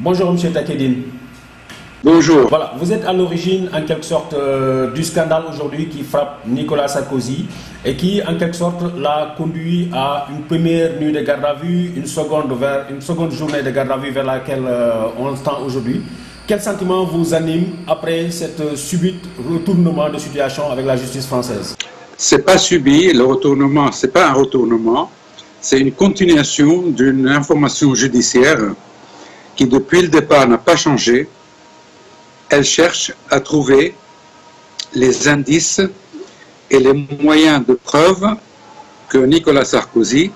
Bonjour M. Takedine. Bonjour. Voilà, vous êtes à l'origine en quelque sorte du scandale aujourd'hui qui frappe Nicolas Sarkozy et qui en quelque sorte l'a conduit à une première nuit de garde à vue, une seconde journée de garde à vue vers laquelle on se tend aujourd'hui. Quel sentiment vous anime après cette subite retournement de situation avec la justice française? C'est pas subi, le retournement, c'est pas un retournement, c'est une continuation d'une information judiciaire qui depuis le départ n'a pas changé. Elle cherche à trouver les indices et les moyens de preuve que Nicolas Sarkozy,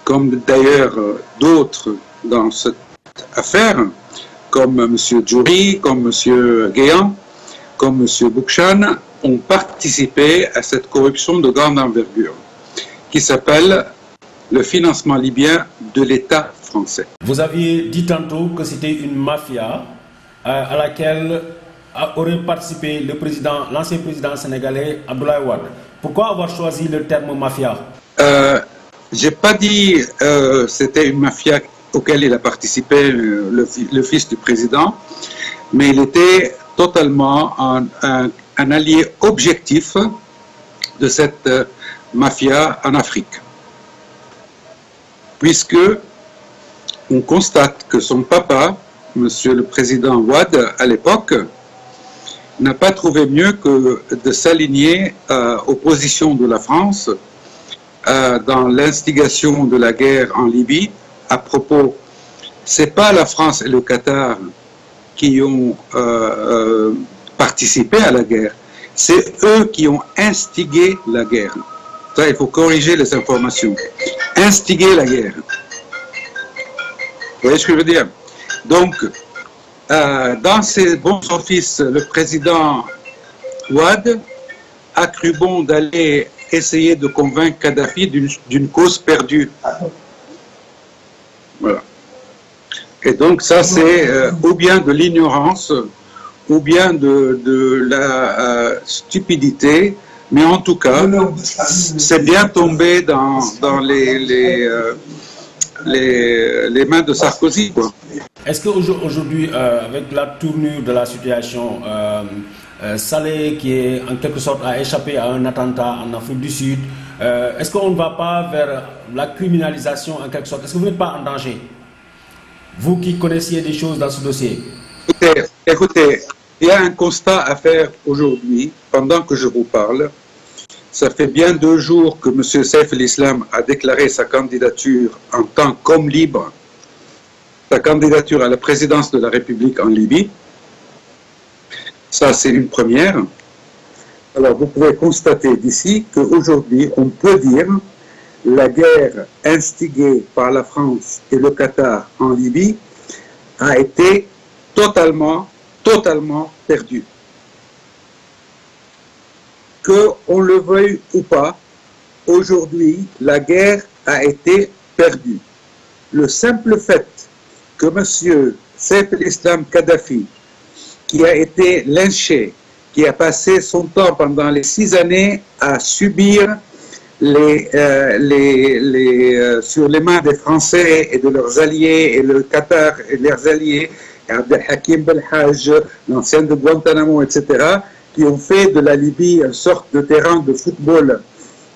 comme d'ailleurs d'autres dans cette affaire, comme M. Djouri, comme M. Guéant, comme M. Boukchan, ont participé à cette corruption de grande envergure, qui s'appelle le financement libyen de l'État français. Vous aviez dit tantôt que c'était une mafia à laquelle aurait participé l'ancien président sénégalais Abdoulaye Wade. Pourquoi avoir choisi le terme mafia? J'ai pas dit c'était une mafia auquel il a participé le fils du président, mais il était totalement un allié objectif de cette mafia en Afrique. Puisque on constate que son papa, Monsieur le Président Wade, à l'époque, n'a pas trouvé mieux que de s'aligner aux positions de la France dans l'instigation de la guerre en Libye. À propos, c'est pas la France et le Qatar qui ont participé à la guerre, c'est eux qui ont instigé la guerre. Ça, il faut corriger les informations. Instiguer la guerre. Vous voyez ce que je veux dire? Donc, dans ses bons offices, le président Wade a cru bon d'aller essayer de convaincre Kadhafi d'une cause perdue. Voilà. Et donc ça, c'est ou bien de l'ignorance, ou bien de la stupidité, mais en tout cas, c'est bien tombé dans les mains de Sarkozy, quoi. Est-ce qu'aujourd'hui, avec la tournure de la situation, Saleh, qui est en quelque sorte a échappé à un attentat en Afrique du Sud, est-ce qu'on ne va pas vers la criminalisation en quelque sorte? Est-ce que vous n'êtes pas en danger? Vous qui connaissiez des choses dans ce dossier. Écoutez, il y a un constat à faire aujourd'hui, pendant que je vous parle. Ça fait bien 2 jours que M. Saif el-Islam a déclaré sa candidature en tant qu'homme libre, sa candidature à la présidence de la République en Libye. Ça, c'est une première. Alors, vous pouvez constater d'ici qu'aujourd'hui, on peut dire la guerre instigée par la France et le Qatar en Libye a été totalement perdue. Qu'on le veuille ou pas, aujourd'hui, la guerre a été perdue. Le simple fait que M. Saif el-Islam Kadhafi, qui a été lynché, qui a passé son temps pendant les 6 années à subir sur les mains des Français et de leurs alliés, et le Qatar et leurs alliés, Abdelhakim Belhaj, l'ancien de Guantanamo, etc., qui ont fait de la Libye une sorte de terrain de football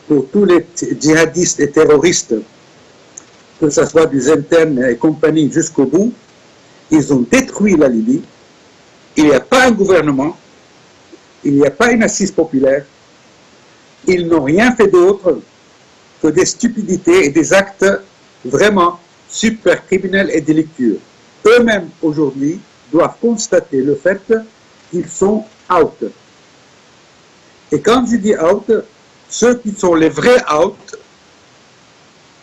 pour tous les djihadistes et terroristes, que ce soit des internes et compagnie jusqu'au bout. Ils ont détruit la Libye. Il n'y a pas un gouvernement, il n'y a pas une assise populaire. Ils n'ont rien fait d'autre que des stupidités et des actes vraiment super criminels et délictueux. Eux-mêmes, aujourd'hui, doivent constater le fait qu'ils sont out. Et quand je dis out, ceux qui sont les vrais out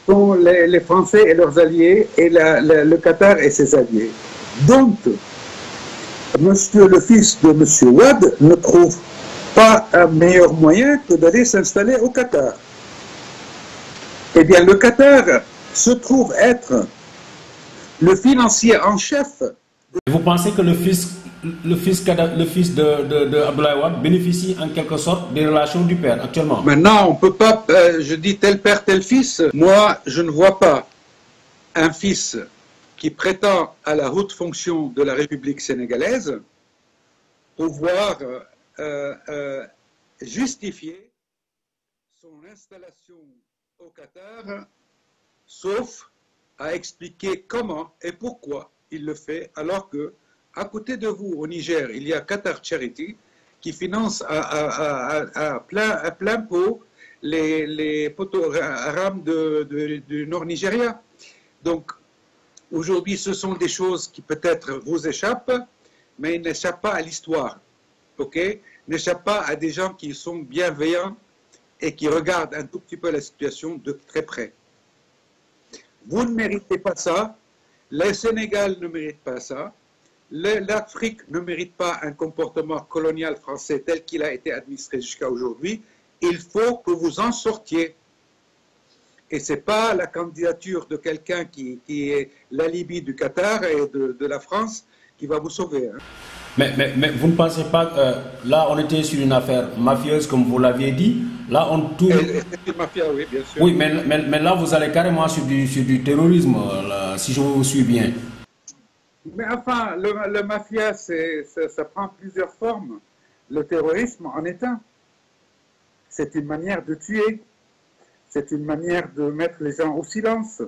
sont les Français et leurs alliés et le Qatar et ses alliés. Donc, le fils de M. Wade ne trouve pas un meilleur moyen que d'aller s'installer au Qatar. Eh bien, le Qatar se trouve être le financier en chef. Vous pensez que le fils de Abdoulaye Wade bénéficie en quelque sorte des relations du père actuellement? Maintenant, on ne peut pas, je dis tel père, tel fils. Moi, je ne vois pas un fils qui prétend à la haute fonction de la République sénégalaise pouvoir justifier son installation au Qatar, sauf à expliquer comment et pourquoi il le fait, alors que à côté de vous, au Niger, il y a Qatar Charity qui finance à plein pot les poteaux rames du Nord Nigeria. Donc, aujourd'hui, ce sont des choses qui peut-être vous échappent, mais ils n'échappent pas à l'histoire, ok? N'échappent pas à des gens qui sont bienveillants et qui regardent un tout petit peu la situation de très près. Vous ne méritez pas ça, le Sénégal ne mérite pas ça, l'Afrique ne mérite pas un comportement colonial français tel qu'il a été administré jusqu'à aujourd'hui. Il faut que vous en sortiez. Et ce n'est pas la candidature de quelqu'un qui est l'alibi du Qatar et de la France qui va vous sauver. Hein. Mais vous ne pensez pas que là, on était sur une affaire mafieuse, comme vous l'aviez dit. Là, on tourne... C'est une mafia, oui, bien sûr. Oui, mais là, vous allez carrément sur du terrorisme, là, si je vous suis bien. Mais enfin, le mafia, ça prend plusieurs formes. Le terrorisme en est un. C'est une manière de tuer. C'est une manière de mettre les gens au silence.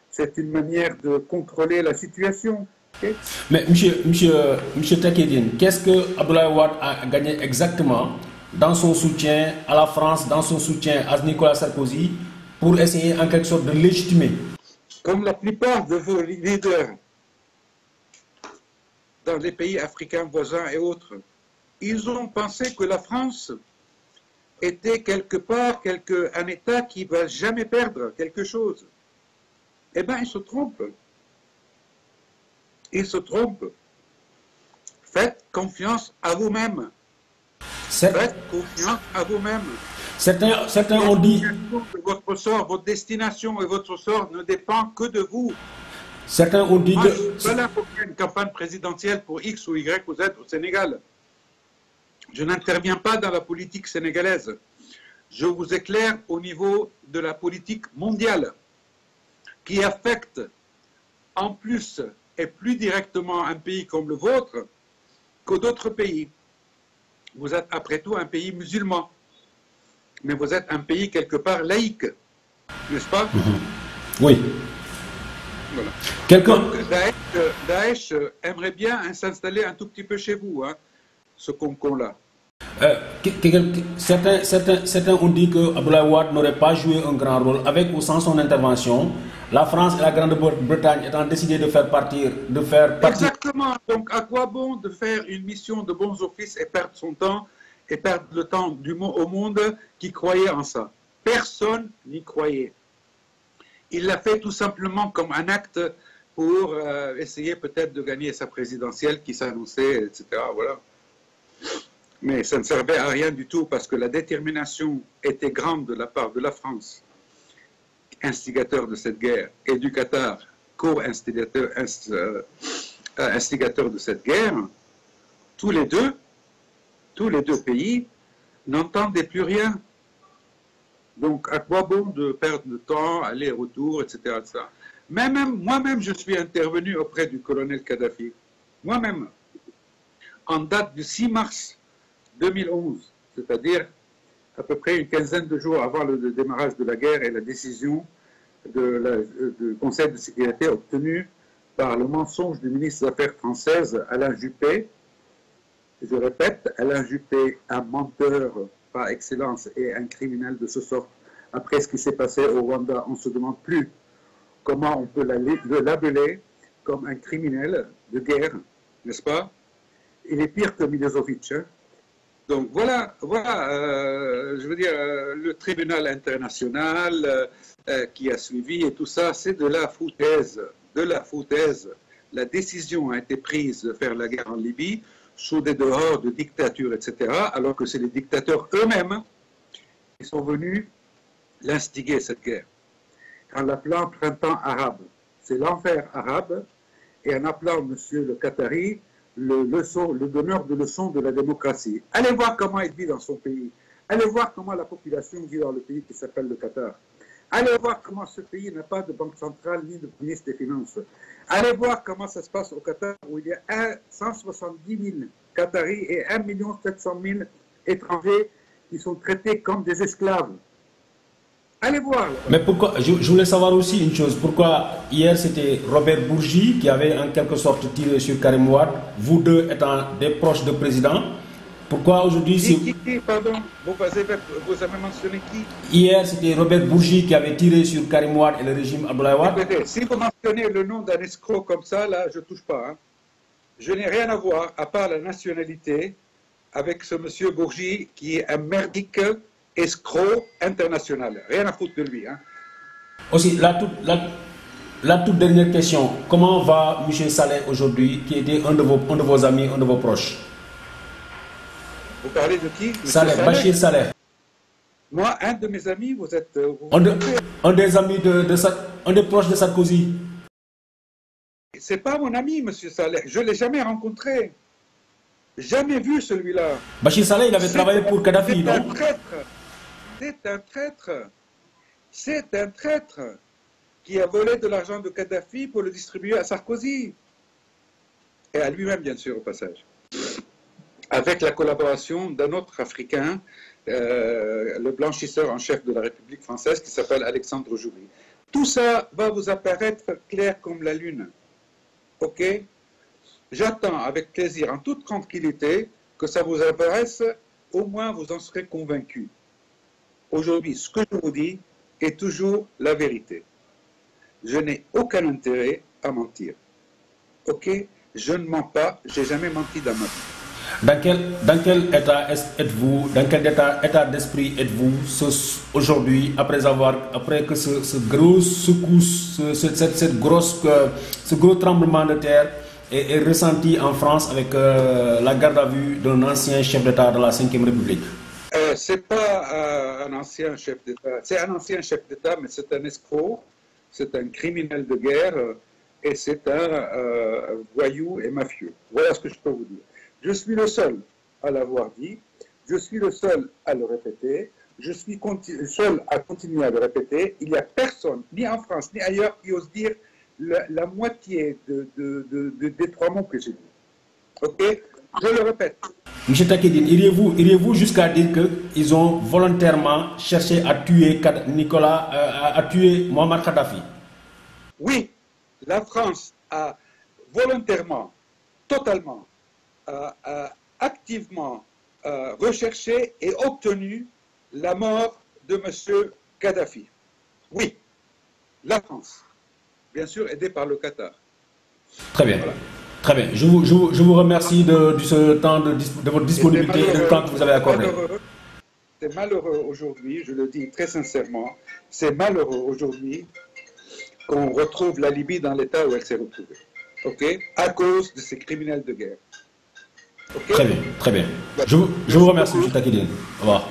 C'est une manière de contrôler la situation. Okay? Mais monsieur Takedine, qu'est-ce que Abdoulaye Wade a gagné exactement dans son soutien à la France, dans son soutien à Nicolas Sarkozy, pour essayer en quelque sorte de légitimer? Comme la plupart de vos leaders dans les pays africains voisins et autres, ils ont pensé que la France était quelque part un État qui ne va jamais perdre quelque chose. Eh bien, ils se trompent. Ils se trompent. Faites confiance à vous-même. Faites confiance à vous-même. Certains ont dit... Votre sort, votre destination et votre sort ne dépend que de vous. Certains ont dit que... Je ne suis pas là pour faire une campagne présidentielle pour X ou Y ou Z au Sénégal. Je n'interviens pas dans la politique sénégalaise. Je vous éclaire au niveau de la politique mondiale qui affecte en plus et plus directement un pays comme le vôtre que d'autres pays. Vous êtes après tout un pays musulman, mais vous êtes un pays quelque part laïque, n'est-ce pas? Oui. Voilà. Donc, Daesh aimerait bien s'installer un tout petit peu chez vous, hein, ce concon-là. Certains ont dit que Abdoulaye Wade n'aurait pas joué un grand rôle avec ou sans son intervention. La France et la Grande-Bretagne étant décidées de faire partir... Exactement. Donc, à quoi bon de faire une mission de bons offices et perdre son temps et perdre le temps au monde qui croyait en ça? Personne n'y croyait. Il l'a fait tout simplement comme un acte pour essayer peut-être de gagner sa présidentielle qui s'annonçait, etc. Voilà. Mais ça ne servait à rien du tout parce que la détermination était grande de la part de la France, instigateur de cette guerre, et du Qatar, co-instigateur de cette guerre. Tous les deux pays n'entendaient plus rien. Donc, à quoi bon de perdre le temps, aller-retour, etc., etc. Moi-même, je suis intervenu auprès du colonel Kadhafi. Moi-même, en date du 6 mars 2011, c'est-à-dire à peu près une quinzaine de jours avant le démarrage de la guerre et la décision du Conseil de sécurité obtenue par le mensonge du ministre des Affaires françaises, Alain Juppé. Je répète, Alain Juppé, un menteur par excellence et un criminel de ce sort. Après ce qui s'est passé au Rwanda, on ne se demande plus comment on peut le labeler comme un criminel de guerre, n'est-ce pas? Il est pire que Milosevic. Hein? Donc voilà, je veux dire, le tribunal international qui a suivi et tout ça, c'est de la foutaise, La décision a été prise de faire la guerre en Libye sous des dehors de dictature, etc., alors que c'est les dictateurs eux-mêmes qui sont venus l'instiguer, cette guerre. En l'appelant printemps arabe, c'est l'enfer arabe, et en appelant monsieur le Qatari le donneur de leçons de la démocratie. Allez voir comment il vit dans son pays. Allez voir comment la population vit dans le pays qui s'appelle le Qatar. Allez voir comment ce pays n'a pas de banque centrale ni de ministre des Finances. Allez voir comment ça se passe au Qatar, où il y a 170 000 Qataris et 1 700 000 étrangers qui sont traités comme des esclaves. Allez voir. Mais pourquoi, je voulais savoir aussi une chose, pourquoi hier c'était Robert Bourgi qui avait en quelque sorte tiré sur Karim Wade, vous deux étant des proches de président, pourquoi aujourd'hui Qui, pardon, vous avez mentionné qui? Hier c'était Robert Bourgi qui avait tiré sur Karim Wade et le régime Abdoulaye Wade. Écoutez, si vous mentionnez le nom d'un escroc comme ça, là je ne touche pas. Hein. Je n'ai rien à voir, à part la nationalité, avec ce monsieur Bourgi qui est un merdique escroc international. Rien à foutre de lui. Hein. Aussi, la toute dernière question. Comment va M. Saleh aujourd'hui, qui était un de vos amis, un de vos proches? Vous parlez de qui? Saleh, Bachir Saleh. Moi, un de mes amis, vous êtes... un des amis un des proches de Sarkozy. C'est pas mon ami, M. Saleh. Je ne l'ai jamais rencontré. Jamais vu celui-là. Bachir Saleh, il avait travaillé pour Kadhafi, non? C'est un traître. C'est un traître. C'est un traître qui a volé de l'argent de Kadhafi pour le distribuer à Sarkozy. Et à lui-même, bien sûr, au passage. Avec la collaboration d'un autre Africain, le blanchisseur en chef de la République française, qui s'appelle Alexandre Joury. Tout ça va vous apparaître clair comme la lune. OK? J'attends avec plaisir, en toute tranquillité, que ça vous apparaisse, au moins vous en serez convaincus. Aujourd'hui, ce que je vous dis est toujours la vérité. Je n'ai aucun intérêt à mentir. OK? Je ne mens pas, je n'ai jamais menti dans ma vie. Dans quel état êtes-vous, dans quel état d'esprit êtes-vous aujourd'hui, après que ce gros secousse, ce gros tremblement de terre est ressenti en France avec la garde à vue d'un ancien chef d'État de la Ve République? C'est pas un ancien chef d'État, c'est un ancien chef d'État, mais c'est un escroc, c'est un criminel de guerre et c'est un voyou et mafieux. Voilà ce que je peux vous dire. Je suis le seul à l'avoir dit, je suis le seul à le répéter, je suis seul à continuer à le répéter. Il n'y a personne, ni en France, ni ailleurs, qui ose dire la moitié des trois mots que j'ai dit. OK? Je le répète. M. Takieddine, iriez-vous jusqu'à dire qu'ils ont volontairement cherché à tuer à tuer Mohamed Kadhafi? Oui, la France a volontairement, totalement, activement recherché et obtenu la mort de M. Kadhafi. Oui, la France, bien sûr aidée par le Qatar. Très bien. Voilà. Très bien. Je vous remercie de ce temps, de votre disponibilité et du temps que vous avez accordé. C'est malheureux aujourd'hui, je le dis très sincèrement, c'est malheureux aujourd'hui qu'on retrouve la Libye dans l'état où elle s'est retrouvée. OK? À cause de ces criminels de guerre. Okay? Très bien, très bien. Je vous remercie, M. Takieddine. Au revoir.